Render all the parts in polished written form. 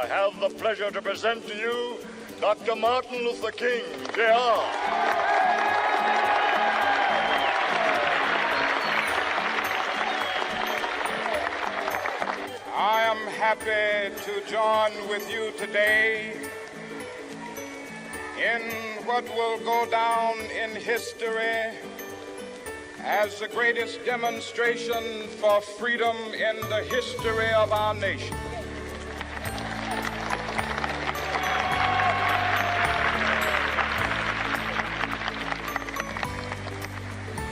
I have the pleasure to present to you Dr. Martin Luther King, Jr. I am happy to join with you today in what will go down in history as the greatest demonstration for freedom in the history of our nation.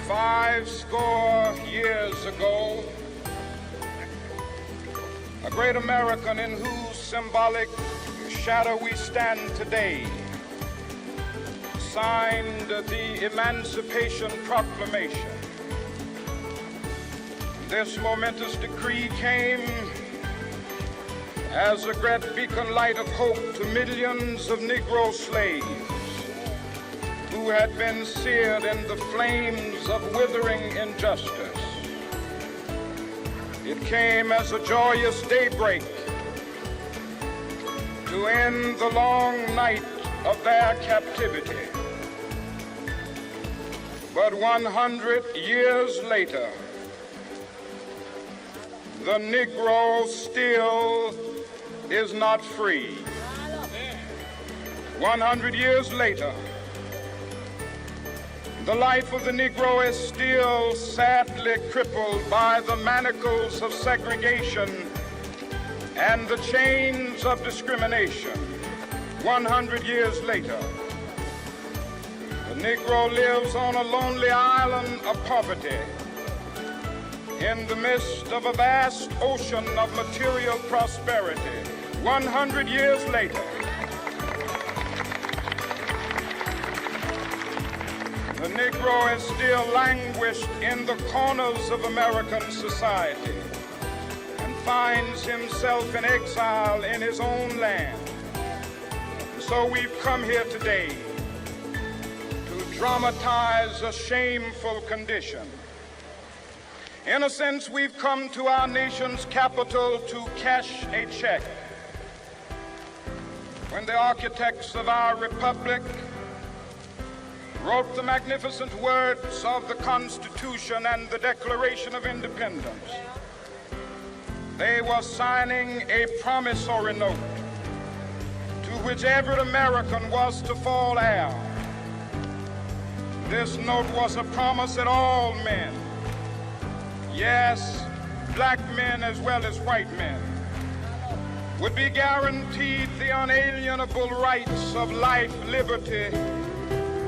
Five score years ago, a great American in whose symbolic shadow we stand today signed the Emancipation Proclamation. This momentous decree came as a great beacon light of hope to millions of Negro slaves who had been seared in the flames of withering injustice. It came as a joyous daybreak to end the long night of their captivity. But 100 years later, the Negro still is not free. 100 years later, the life of the Negro is still sadly crippled by the manacles of segregation and the chains of discrimination. 100 years later, the Negro lives on a lonely island of poverty in the midst of a vast ocean of material prosperity. 100 years later, the Negro is still languished in the corners of American society and finds himself in exile in his own land. So we've come here today to dramatize a shameful condition. In a sense, we've come to our nation's capital to cash a check. When the architects of our republic wrote the magnificent words of the Constitution and the Declaration of Independence, they were signing a promissory note to which every American was to fall heir. This note was a promise that all men, yes, black men as well as white men, would be guaranteed the unalienable rights of life, liberty,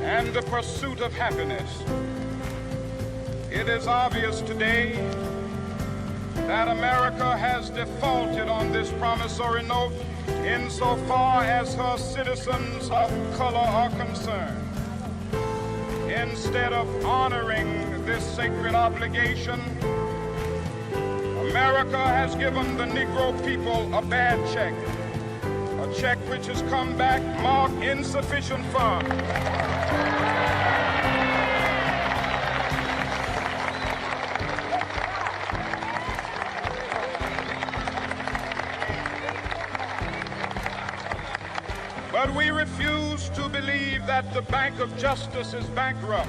and the pursuit of happiness. It is obvious today that America has defaulted on this promissory note insofar as her citizens of color are concerned. Instead of honoring this sacred obligation, America has given the Negro people a bad check, a check which has come back marked insufficient funds. But we refuse to believe that the Bank of Justice is bankrupt.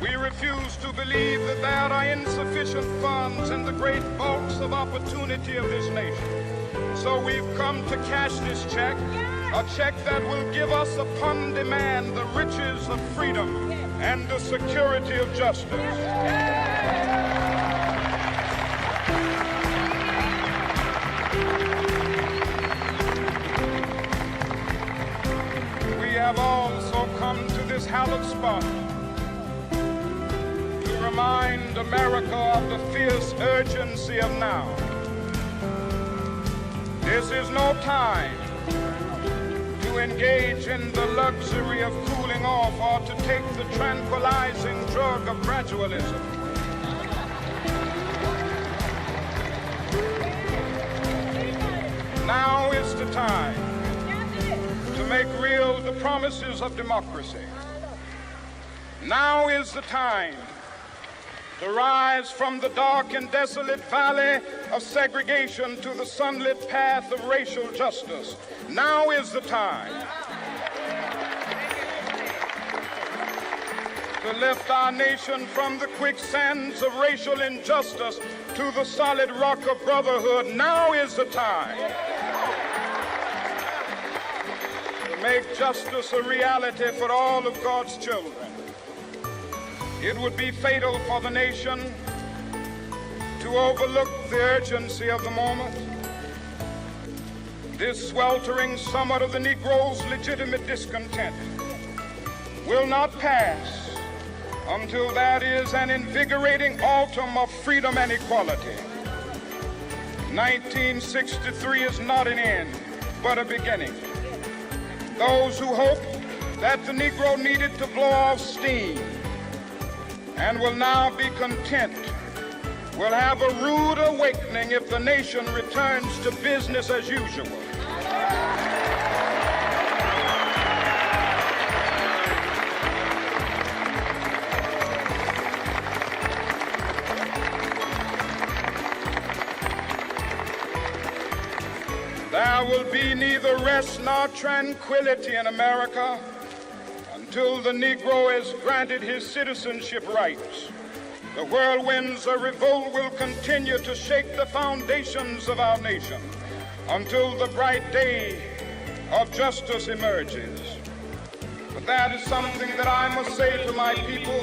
We refuse to believe that there are insufficient funds in the great bulks of opportunity of this nation. So we've come to cash this check, a check that will give us upon demand the riches of freedom and the security of justice. We have also come to this hallowed spot to remind America of the fierce urgency of now. This is no time to engage in the luxury of cooling off or to take the tranquilizing drug of gradualism. Now is the time to make real the promises of democracy. Now is the time to rise from the dark and desolate valley of segregation to the sunlit path of racial justice. Now is the time to lift our nation from the quicksands of racial injustice to the solid rock of brotherhood. Now is the time to make justice a reality for all of God's children. It would be fatal for the nation to overlook the urgency of the moment. This sweltering summer of the Negro's legitimate discontent will not pass until that is an invigorating autumn of freedom and equality. 1963 is not an end, but a beginning. Those who hope that the Negro needed to blow off steam and will now be content will have a rude awakening if the nation returns to business as usual. There will be neither rest nor tranquility in America until the Negro is granted his citizenship rights. The whirlwinds of revolt will continue to shake the foundations of our nation until the bright day of justice emerges. But that is something that I must say to my people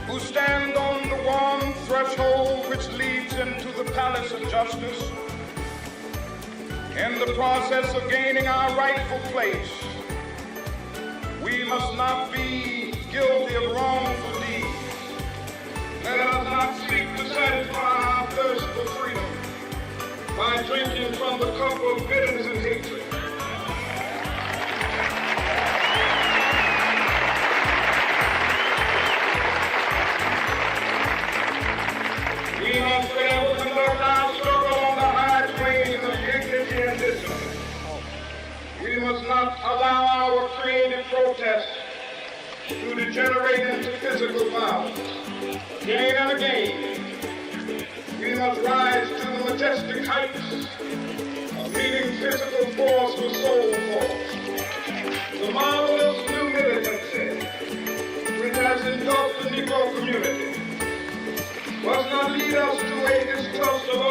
who stand on the warm threshold which leads into the palace of justice. In the process of gaining our rightful place, we must not be guilty of wrongful deeds. Let us not seek to satisfy our thirst for freedom by drinking from the cup of bitterness and hatred. We must fail to conduct our struggle on the high planes of dignity and discipline. We must not allow our creative protest to degenerate into physical violence. Again and again, we must rise to the majestic heights of meeting physical force with soul force. The marvelous new militancy which has engulfed the Negro community must not lead us to a distrust of